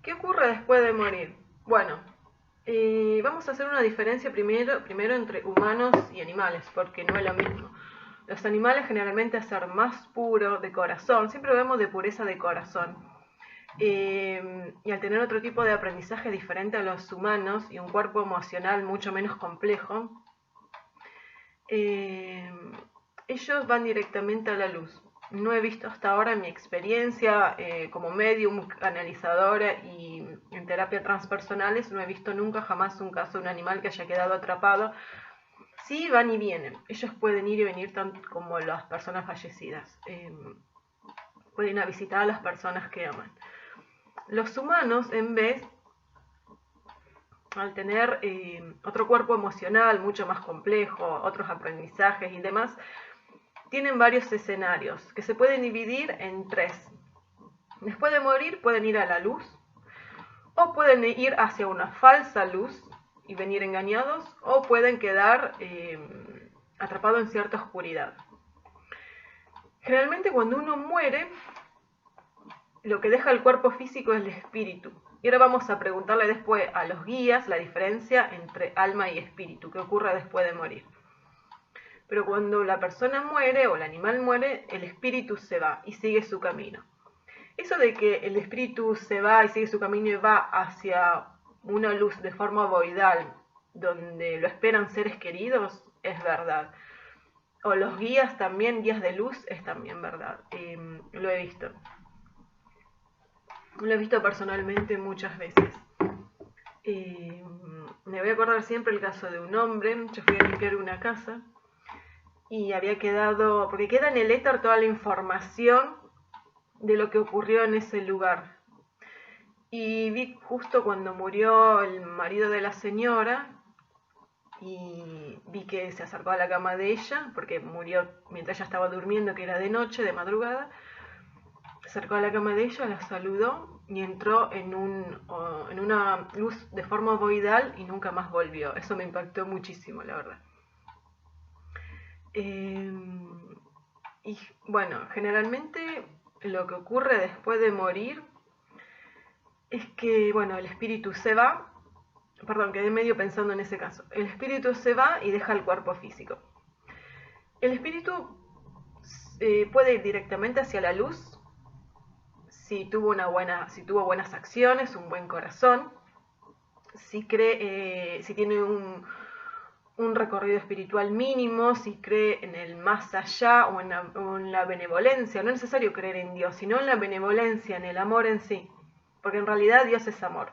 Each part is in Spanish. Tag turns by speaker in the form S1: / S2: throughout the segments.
S1: ¿Qué ocurre después de morir? Bueno, vamos a hacer una diferencia primero entre humanos y animales, porque no es lo mismo. Los animales generalmente, a ser más puro de corazón, siempre vemos de pureza de corazón, y al tener otro tipo de aprendizaje diferente a los humanos y un cuerpo emocional mucho menos complejo, eh, ellos van directamente a la luz. No he visto hasta ahora en mi experiencia como medium, analizadora y en terapia transpersonales, no he visto nunca jamás un caso de un animal que haya quedado atrapado. Sí, van y vienen. Ellos pueden ir y venir tanto como las personas fallecidas. Pueden ir a visitar a las personas que aman. Los humanos, en vez, al tener otro cuerpo emocional mucho más complejo, otros aprendizajes y demás, tienen varios escenarios que se pueden dividir en tres. Después de morir pueden ir a la luz, o pueden ir hacia una falsa luz y venir engañados, o pueden quedar atrapados en cierta oscuridad. Generalmente cuando uno muere, lo que deja el cuerpo físico es el espíritu. Y ahora vamos a preguntarle después a los guías la diferencia entre alma y espíritu, qué ocurre después de morir. Pero cuando la persona muere o el animal muere, el espíritu se va y sigue su camino. Eso de que el espíritu se va y sigue su camino y va hacia una luz de forma ovoidal, donde lo esperan seres queridos, es verdad. O los guías también, guías de luz, es también verdad. Lo he visto. Lo he visto personalmente muchas veces. Me voy a acordar siempre el caso de un hombre. Yo fui a limpiar una casa y había quedado, porque queda en el éter toda la información de lo que ocurrió en ese lugar. Y vi justo cuando murió el marido de la señora, y vi que se acercó a la cama de ella, porque murió mientras ella estaba durmiendo, que era de noche, de madrugada. Se acercó a la cama de ella, la saludó y entró en una luz de forma ovoidal y nunca más volvió. Eso me impactó muchísimo, la verdad. Y bueno, generalmente lo que ocurre después de morir es que, bueno, el espíritu se va. Perdón, quedé medio pensando en ese caso. El espíritu se va y deja el cuerpo físico. El espíritu puede ir directamente hacia la luz si tuvo buenas acciones, un buen corazón, si tiene un recorrido espiritual mínimo, si cree en el más allá o en la benevolencia. No es necesario creer en Dios, sino en la benevolencia, en el amor en sí, porque en realidad Dios es amor.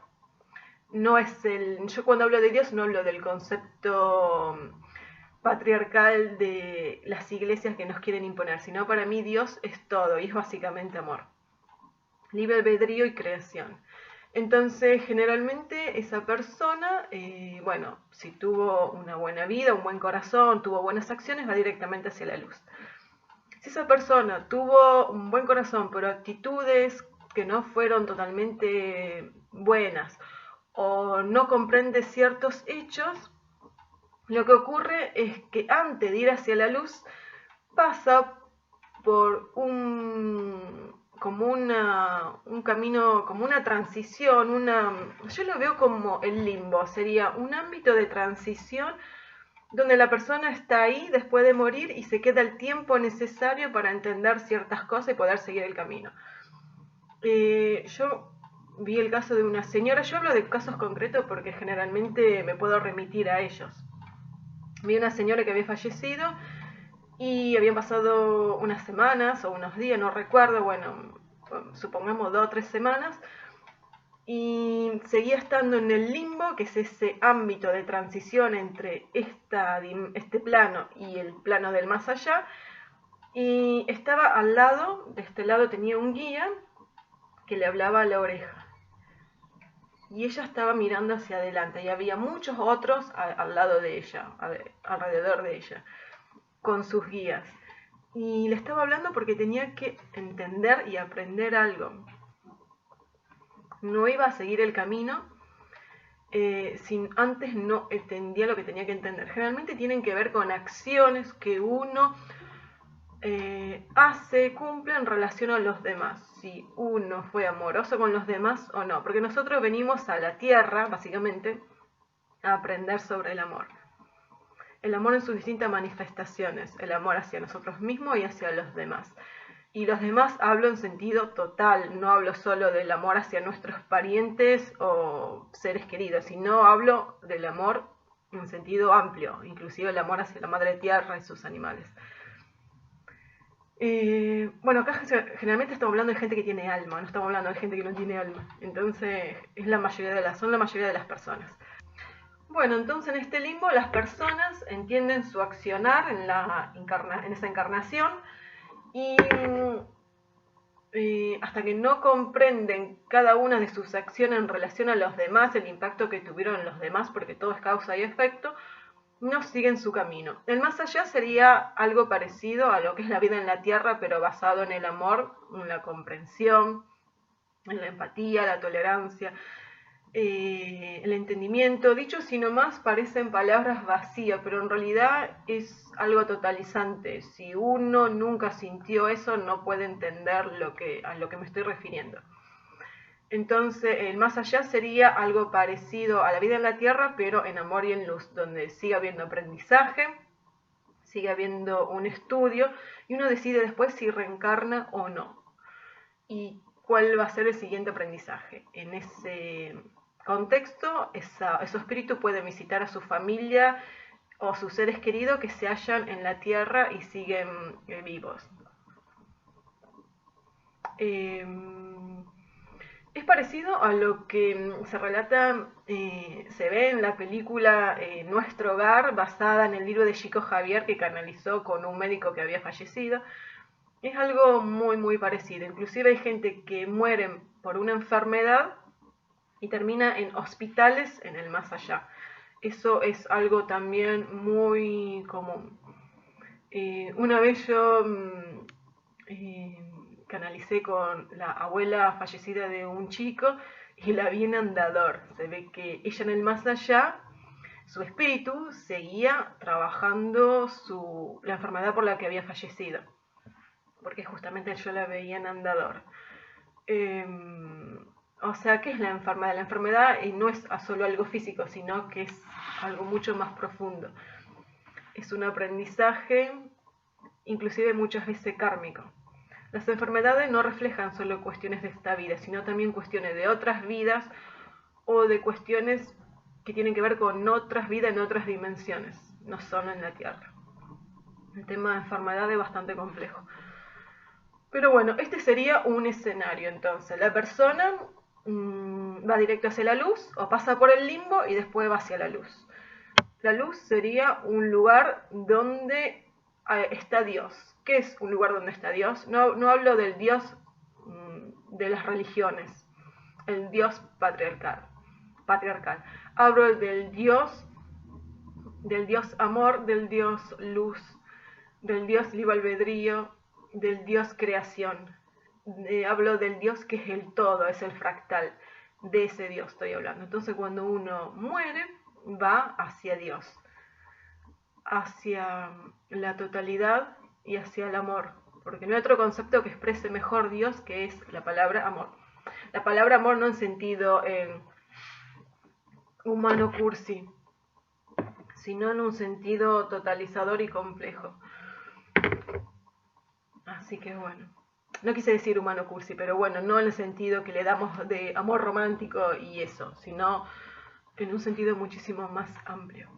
S1: Yo cuando hablo de Dios no hablo del concepto patriarcal de las iglesias que nos quieren imponer, sino para mí Dios es todo y es básicamente amor, libre albedrío y creación. Entonces, generalmente esa persona, bueno, si tuvo una buena vida, un buen corazón, tuvo buenas acciones, va directamente hacia la luz. Si esa persona tuvo un buen corazón, pero actitudes que no fueron totalmente buenas, o no comprende ciertos hechos, lo que ocurre es que antes de ir hacia la luz, pasa por un camino, como una transición, yo lo veo como el limbo, sería un ámbito de transición donde la persona está ahí después de morir y se queda el tiempo necesario para entender ciertas cosas y poder seguir el camino. Yo vi el caso de una señora, yo hablo de casos concretos porque generalmente me puedo remitir a ellos. Vi una señora que había fallecido y habían pasado unas semanas o unos días, no recuerdo, bueno, supongamos 2 o 3 semanas, y seguía estando en el limbo, que es ese ámbito de transición entre este plano y el plano del más allá, y estaba al lado, de este lado tenía un guía que le hablaba a la oreja, y ella estaba mirando hacia adelante, y había muchos otros al lado de ella, alrededor de ella, con sus guías. Y le estaba hablando porque tenía que entender y aprender algo. No iba a seguir el camino si antes no entendía lo que tenía que entender. Generalmente tienen que ver con acciones que uno cumple en relación a los demás, si uno fue amoroso con los demás o no, porque nosotros venimos a la tierra, básicamente, a aprender sobre el amor. El amor en sus distintas manifestaciones, el amor hacia nosotros mismos y hacia los demás. Y los demás hablo en sentido total, no hablo solo del amor hacia nuestros parientes o seres queridos, sino hablo del amor en sentido amplio, inclusive el amor hacia la madre tierra y sus animales. Bueno, acá generalmente estamos hablando de gente que tiene alma, no estamos hablando de gente que no tiene alma. Entonces son la mayoría de las personas. Bueno, entonces en este limbo las personas entienden su accionar en esa encarnación y hasta que no comprenden cada una de sus acciones en relación a los demás, el impacto que tuvieron en los demás, porque todo es causa y efecto, no siguen su camino. El más allá sería algo parecido a lo que es la vida en la tierra, pero basado en el amor, en la comprensión, en la empatía, la tolerancia, el entendimiento. Dicho así nomás parecen palabras vacías, pero en realidad es algo totalizante. Si uno nunca sintió eso, no puede entender a lo que me estoy refiriendo. Entonces, el más allá sería algo parecido a la vida en la tierra, pero en amor y en luz, donde sigue habiendo aprendizaje, sigue habiendo un estudio, y uno decide después si reencarna o no. Y cuál va a ser el siguiente aprendizaje. En ese contexto, ese espíritu puede visitar a su familia o sus seres queridos que se hallan en la tierra y siguen vivos. Es parecido a lo que se relata, se ve en la película Nuestro Hogar, basada en el libro de Chico Javier que canalizó con un médico que había fallecido. Es algo muy muy parecido. Inclusive hay gente que muere por una enfermedad y termina en hospitales en el más allá. Eso es algo también muy común. Una vez yo canalicé con la abuela fallecida de un chico y la vi en andador. Se ve que ella en el más allá, su espíritu seguía trabajando la enfermedad por la que había fallecido, porque justamente yo la veía en andador. O sea, ¿qué es la enfermedad? La enfermedad no es solo algo físico, sino que es algo mucho más profundo. Es un aprendizaje, inclusive muchas veces kármico. Las enfermedades no reflejan solo cuestiones de esta vida, sino también cuestiones de otras vidas o de cuestiones que tienen que ver con otras vidas en otras dimensiones, no solo en la Tierra. El tema de enfermedad es bastante complejo. Pero bueno, este sería un escenario entonces. La persona va directo hacia la luz o pasa por el limbo y después va hacia la luz. La luz sería un lugar donde está Dios. ¿Qué es un lugar donde está Dios? No hablo del Dios de las religiones, el Dios patriarcal. Hablo del Dios amor, del Dios luz, del Dios libre albedrío, del Dios creación. Hablo del Dios que es el todo, es el fractal. De ese Dios estoy hablando. Entonces cuando uno muere, va hacia Dios, hacia la totalidad y hacia el amor, porque no hay otro concepto que exprese mejor Dios que es la palabra amor. La palabra amor no en sentido humano cursi, sino en un sentido totalizador y complejo. Así que bueno, no quise decir humano cursi, pero bueno, no en el sentido que le damos de amor romántico y eso, sino en un sentido muchísimo más amplio.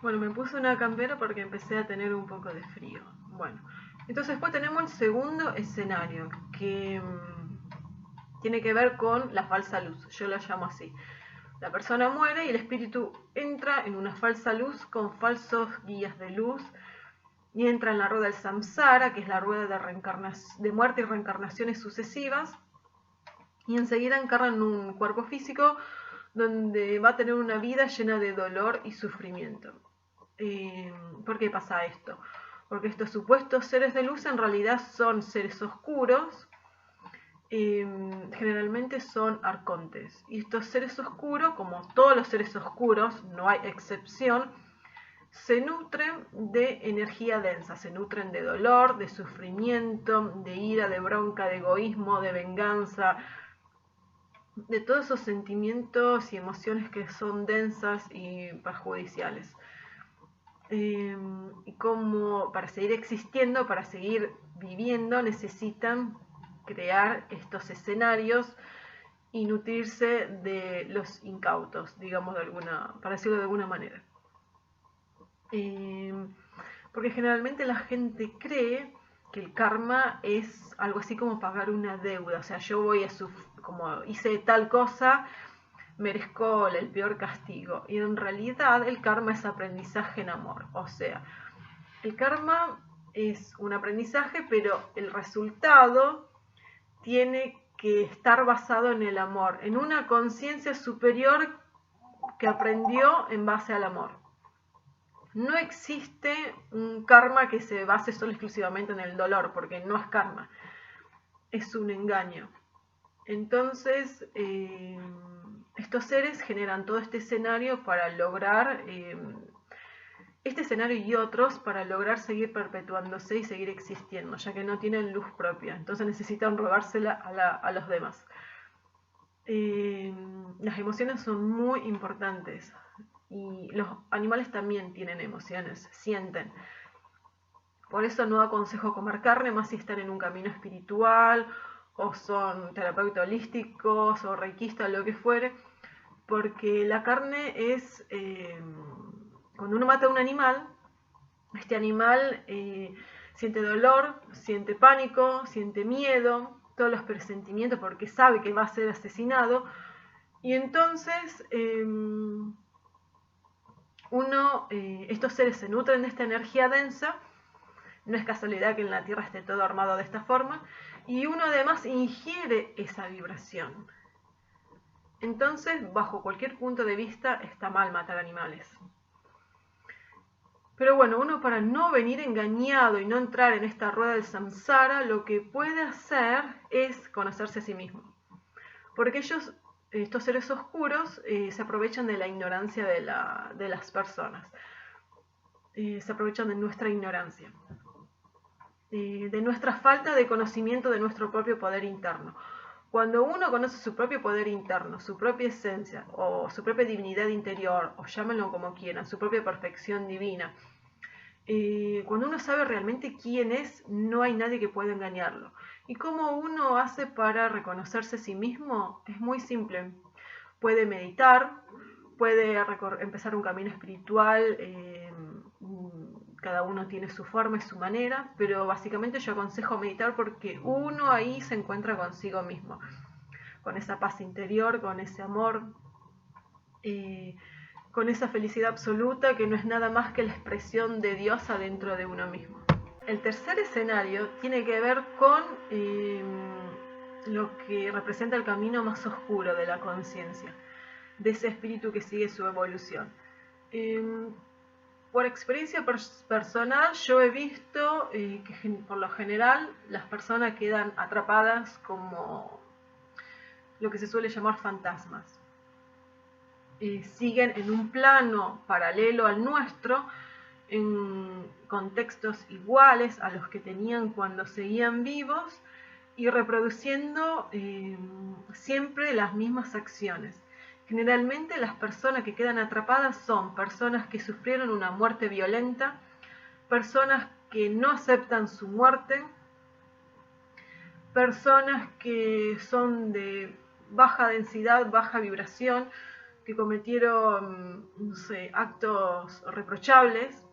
S1: Bueno, me puse una campera porque empecé a tener un poco de frío. Bueno, entonces después tenemos el segundo escenario, que tiene que ver con la falsa luz, yo la llamo así. La persona muere y el espíritu entra en una falsa luz con falsos guías de luz y entra en la rueda del samsara, que es la rueda de muerte y reencarnaciones sucesivas, y enseguida encarna en un cuerpo físico donde va a tener una vida llena de dolor y sufrimiento. ¿Por qué pasa esto? Porque estos supuestos seres de luz en realidad son seres oscuros, generalmente son arcontes. Y estos seres oscuros, como todos los seres oscuros, no hay excepción, se nutren de energía densa, se nutren de dolor, de sufrimiento, de ira, de bronca, de egoísmo, de venganza, de todos esos sentimientos y emociones que son densas y perjudiciales. Y como para seguir existiendo, para seguir viviendo, necesitan crear estos escenarios y nutrirse de los incautos, digamos, para decirlo de alguna manera. Porque generalmente la gente cree que el karma es algo así como pagar una deuda, o sea, yo voy a como hice tal cosa, merezco el peor castigo. Y en realidad el karma es aprendizaje en amor, o sea, el karma es un aprendizaje, pero el resultado tiene que estar basado en el amor, en una conciencia superior que aprendió en base al amor. No existe un karma que se base solo exclusivamente en el dolor, porque no es karma, es un engaño. Entonces, estos seres generan todo este escenario para lograr, este escenario y otros, para lograr seguir perpetuándose y seguir existiendo, ya que no tienen luz propia, entonces necesitan robársela a los demás. Las emociones son muy importantes. Y los animales también tienen emociones, sienten. Por eso no aconsejo comer carne, más si están en un camino espiritual, o son terapeutas holísticos, o reikistas, lo que fuere, porque la carne es, cuando uno mata a un animal, este animal siente dolor, siente pánico, siente miedo, todos los presentimientos, porque sabe que va a ser asesinado, y entonces estos seres se nutren de esta energía densa, no es casualidad que en la Tierra esté todo armado de esta forma, y uno además ingiere esa vibración. Entonces, bajo cualquier punto de vista, está mal matar animales. Pero bueno, uno para no venir engañado y no entrar en esta rueda del samsara, lo que puede hacer es conocerse a sí mismo. Porque estos seres oscuros, se aprovechan de la ignorancia de las personas. Se aprovechan de nuestra ignorancia, de nuestra falta de conocimiento de nuestro propio poder interno. Cuando uno conoce su propio poder interno, su propia esencia, o su propia divinidad interior, o llámenlo como quieran, su propia perfección divina, cuando uno sabe realmente quién es, no hay nadie que pueda engañarlo. ¿Y cómo uno hace para reconocerse a sí mismo? Es muy simple. Puede meditar, puede empezar un camino espiritual, cada uno tiene su forma y su manera, pero básicamente yo aconsejo meditar porque uno ahí se encuentra consigo mismo, con esa paz interior, con ese amor, con esa felicidad absoluta que no es nada más que la expresión de Dios adentro de uno mismo. El tercer escenario tiene que ver con lo que representa el camino más oscuro de la conciencia, de ese espíritu que sigue su evolución. Por experiencia personal, yo he visto que por lo general las personas quedan atrapadas como lo que se suele llamar fantasmas. Siguen en un plano paralelo al nuestro, en contextos iguales a los que tenían cuando seguían vivos y reproduciendo siempre las mismas acciones. Generalmente las personas que quedan atrapadas son personas que sufrieron una muerte violenta, personas que no aceptan su muerte, personas que son de baja densidad, baja vibración, que cometieron, no sé, actos reprochables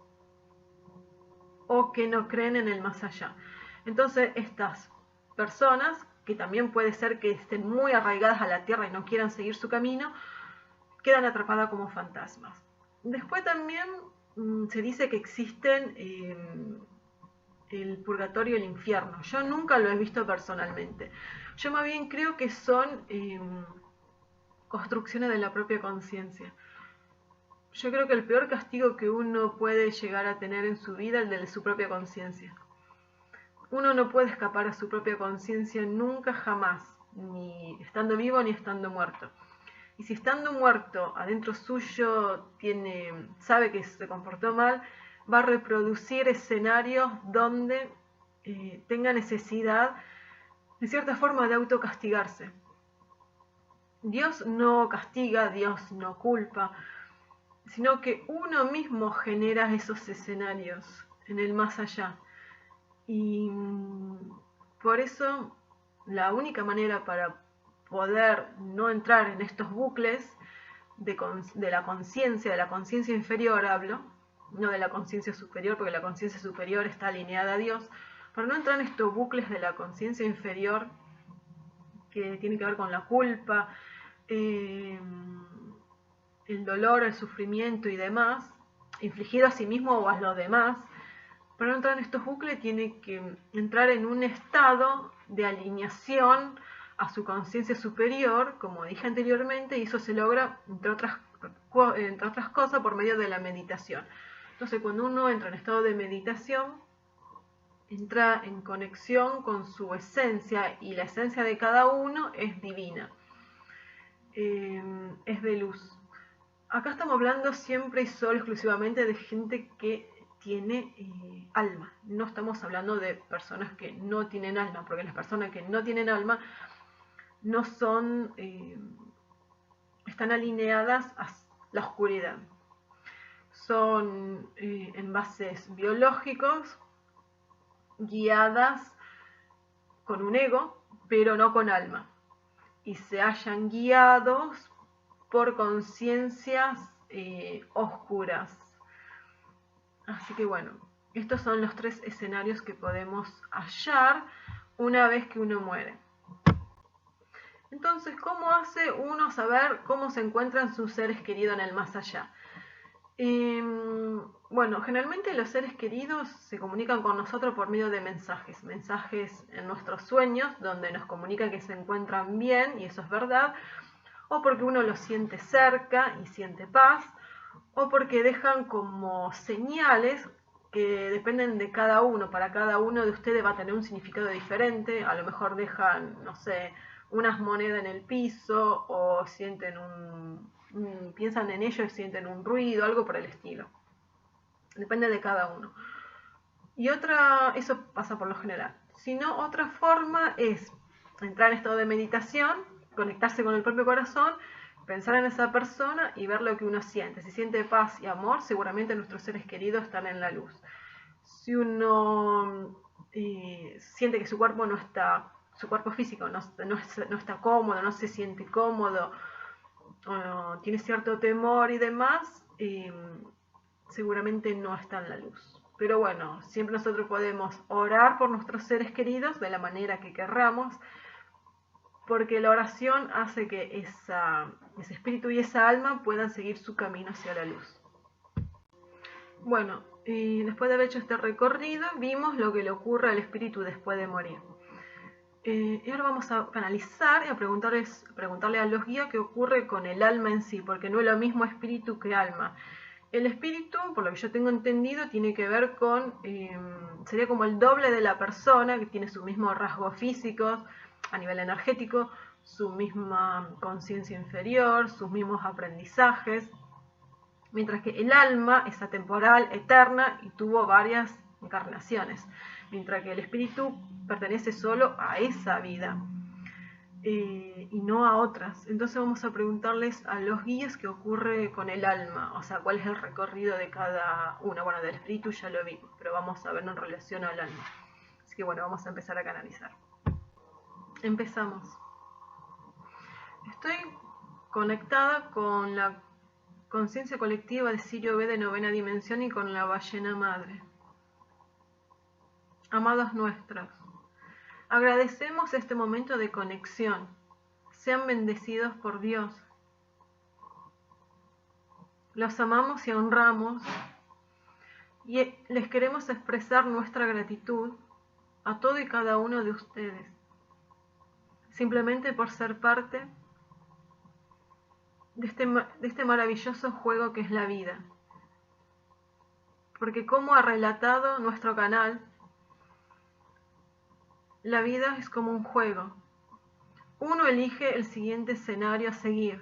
S1: o que no creen en el más allá. Entonces estas personas, que también puede ser que estén muy arraigadas a la tierra y no quieran seguir su camino, quedan atrapadas como fantasmas. Después también se dice que existen el purgatorio y el infierno. Yo nunca lo he visto personalmente. Yo más bien creo que son construcciones de la propia conciencia. Yo creo que el peor castigo que uno puede llegar a tener en su vida es el de su propia conciencia. Uno no puede escapar a su propia conciencia nunca jamás, ni estando vivo ni estando muerto. Y si estando muerto adentro suyo sabe que se comportó mal, va a reproducir escenarios donde tenga necesidad, de cierta forma, de autocastigarse. Dios no castiga, Dios no culpa, sino que uno mismo genera esos escenarios en el más allá. Y por eso la única manera para poder no entrar en estos bucles de la conciencia inferior hablo, no de la conciencia superior, porque la conciencia superior está alineada a Dios, para no entrar en estos bucles de la conciencia inferior que tiene que ver con la culpa, el dolor, el sufrimiento y demás, infligido a sí mismo o a los demás. Para no entrar en estos bucles tiene que entrar en un estado de alineación a su conciencia superior, como dije anteriormente, y eso se logra, entre otras cosas, por medio de la meditación. Entonces, cuando uno entra en estado de meditación, entra en conexión con su esencia, y la esencia de cada uno es divina, es de luz. Acá estamos hablando siempre y solo exclusivamente de gente que tiene alma. No estamos hablando de personas que no tienen alma, porque las personas que no tienen alma no son, están alineadas a la oscuridad. Son envases biológicos guiadas con un ego, pero no con alma. Y se hallan guiados por conciencias oscuras. Así que bueno, estos son los 3 escenarios que podemos hallar una vez que uno muere. Entonces, ¿cómo hace uno saber cómo se encuentran sus seres queridos en el más allá? Bueno, generalmente los seres queridos se comunican con nosotros por medio de mensajes en nuestros sueños, donde nos comunican que se encuentran bien, y eso es verdad, o porque uno los siente cerca y siente paz, o porque dejan como señales que dependen de cada uno. Para cada uno de ustedes va a tener un significado diferente. A lo mejor dejan, no sé, unas monedas en el piso, o sienten piensan en ello y sienten un ruido, algo por el estilo. Depende de cada uno. Y eso pasa por lo general. Si no, otra forma es entrar en estado de meditación, conectarse con el propio corazón, pensar en esa persona y ver lo que uno siente. Si siente paz y amor, seguramente nuestros seres queridos están en la luz. Si uno siente que su cuerpo físico no está cómodo, no se siente cómodo, tiene cierto temor y demás, seguramente no está en la luz. Pero bueno, siempre nosotros podemos orar por nuestros seres queridos de la manera que querramos, porque la oración hace que ese espíritu y esa alma puedan seguir su camino hacia la luz. Bueno, y después de haber hecho este recorrido, vimos lo que le ocurre al espíritu después de morir. Y ahora vamos a analizar y a preguntarle a los guías qué ocurre con el alma en sí, porque no es lo mismo espíritu que alma. El espíritu, por lo que yo tengo entendido, tiene que ver con, sería como el doble de la persona, que tiene sus mismos rasgos físicos a nivel energético, su misma conciencia inferior, sus mismos aprendizajes, mientras que el alma es atemporal, eterna y tuvo varias encarnaciones, mientras que el espíritu pertenece solo a esa vida. Y no a otras. Entonces vamos a preguntarles a los guías qué ocurre con el alma, o sea, cuál es el recorrido de cada una. Bueno, del espíritu ya lo vimos, pero vamos a verlo en relación al alma. Así que bueno, vamos a empezar a canalizar. Empezamos. Estoy conectada con la conciencia colectiva de Sirio B de 9ª dimensión y con la ballena madre. Amados nuestros, agradecemos este momento de conexión. Sean bendecidos por Dios. Los amamos y honramos, y les queremos expresar nuestra gratitud a todo y cada uno de ustedes, simplemente por ser parte de este maravilloso juego que es la vida. Porque como ha relatado nuestro canal, la vida es como un juego. Uno elige el siguiente escenario a seguir.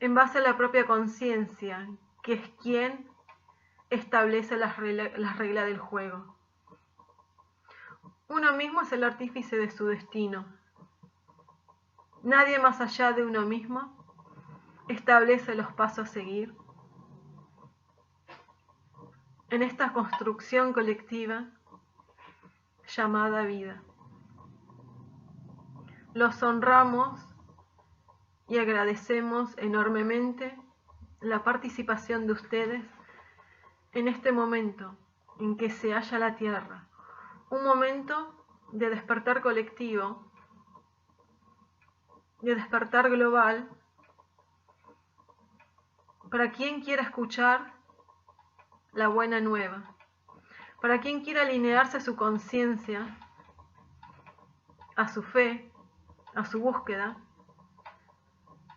S1: en base a la propia conciencia, que es quien establece las reglas del juego. Uno mismo es el artífice de su destino. Nadie más allá de uno mismo establece los pasos a seguir en esta construcción colectiva llamada vida. Los honramos y agradecemos enormemente la participación de ustedes en este momento en que se halla la Tierra, un momento de despertar colectivo, de despertar global, para quien quiera escuchar la buena nueva, para quien quiera alinearse a su conciencia, a su fe, a su búsqueda,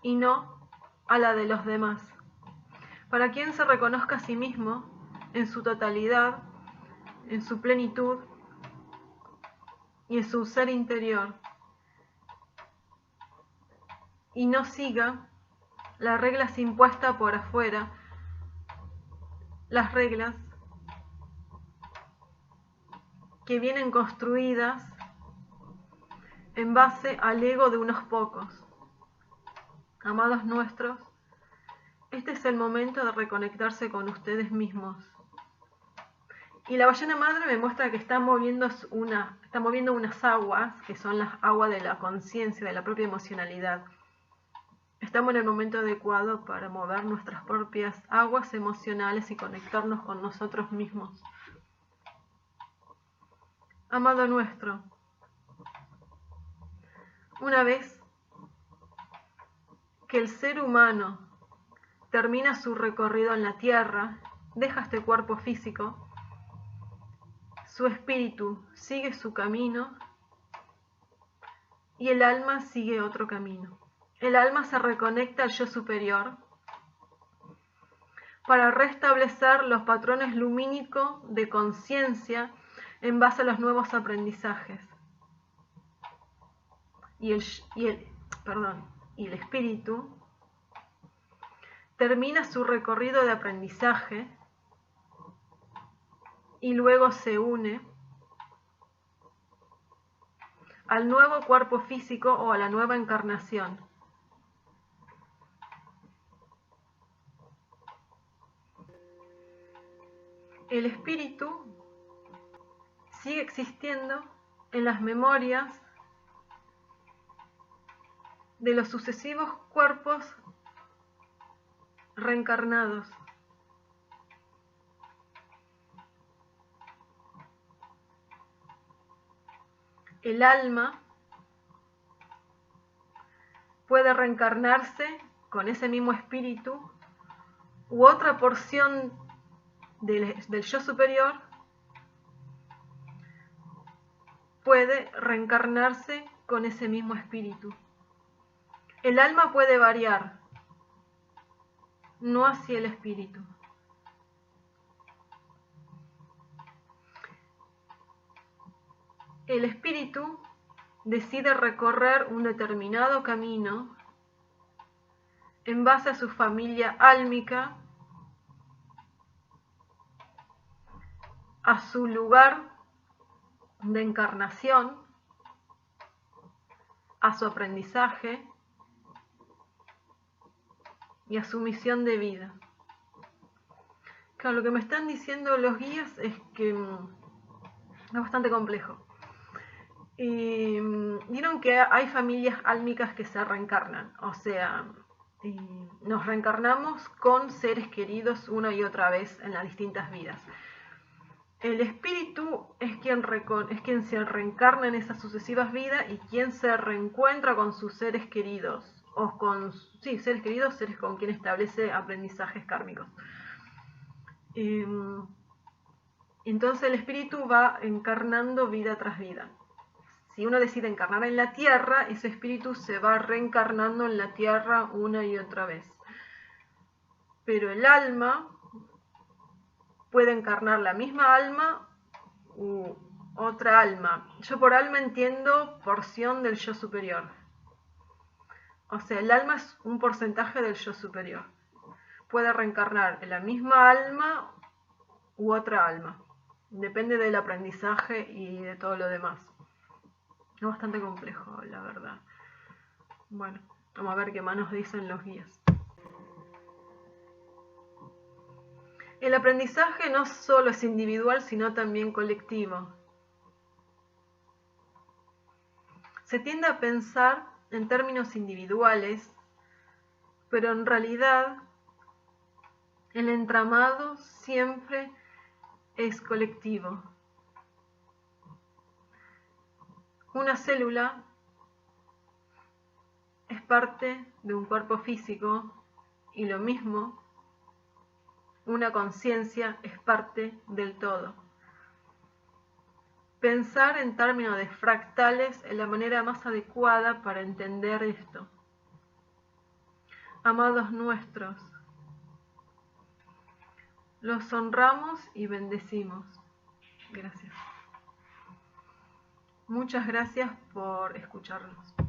S1: y no a la de los demás, para quien se reconozca a sí mismo en su totalidad, en su plenitud y en su ser interior, y no siga las reglas impuestas por afuera, las reglas que vienen construidas en base al ego de unos pocos. Amados nuestros, este es el momento de reconectarse con ustedes mismos. Y la ballena madre me muestra que está moviendo unas aguas, que son las aguas de la conciencia, de la propia emocionalidad. Estamos en el momento adecuado para mover nuestras propias aguas emocionales y conectarnos con nosotros mismos. Amado nuestro, una vez que el ser humano termina su recorrido en la tierra, deja este cuerpo físico, su espíritu sigue su camino y el alma sigue otro camino. El alma se reconecta al yo superior para restablecer los patrones lumínicos de conciencia en base a los nuevos aprendizajes. Y el espíritu termina su recorrido de aprendizaje y luego se une al nuevo cuerpo físico o a la nueva encarnación. El espíritu sigue existiendo en las memorias de los sucesivos cuerpos reencarnados. El alma puede reencarnarse con ese mismo espíritu u otra porción del yo superior puede reencarnarse con ese mismo espíritu. El alma puede variar, no así el espíritu. El espíritu decide recorrer un determinado camino en base a su familia álmica, a su lugar de encarnación, a su aprendizaje y a su misión de vida. Claro, lo que me están diciendo los guías es que es bastante complejo. Vieron que hay familias álmicas que se reencarnan, o sea, nos reencarnamos con seres queridos una y otra vez en las distintas vidas. El espíritu es quien se reencarna en esas sucesivas vidas y quien se reencuentra con sus seres queridos, o con seres queridos, seres con quien establece aprendizajes kármicos. Entonces el espíritu va encarnando vida tras vida. Si uno decide encarnar en la tierra, ese espíritu se va reencarnando en la tierra una y otra vez. Pero el alma puede encarnar la misma alma u otra alma. Yo por alma entiendo porción del yo superior. O sea, el alma es un porcentaje del yo superior. Puede reencarnar en la misma alma u otra alma. Depende del aprendizaje y de todo lo demás. Es bastante complejo, la verdad. Bueno, vamos a ver qué más nos dicen los guías. El aprendizaje no solo es individual, sino también colectivo. Se tiende a pensar en términos individuales, pero en realidad el entramado siempre es colectivo. Una célula es parte de un cuerpo físico y lo mismo, una conciencia es parte del todo. Pensar en términos de fractales es la manera más adecuada para entender esto. Amados nuestros, los honramos y bendecimos. Gracias. Muchas gracias por escucharnos.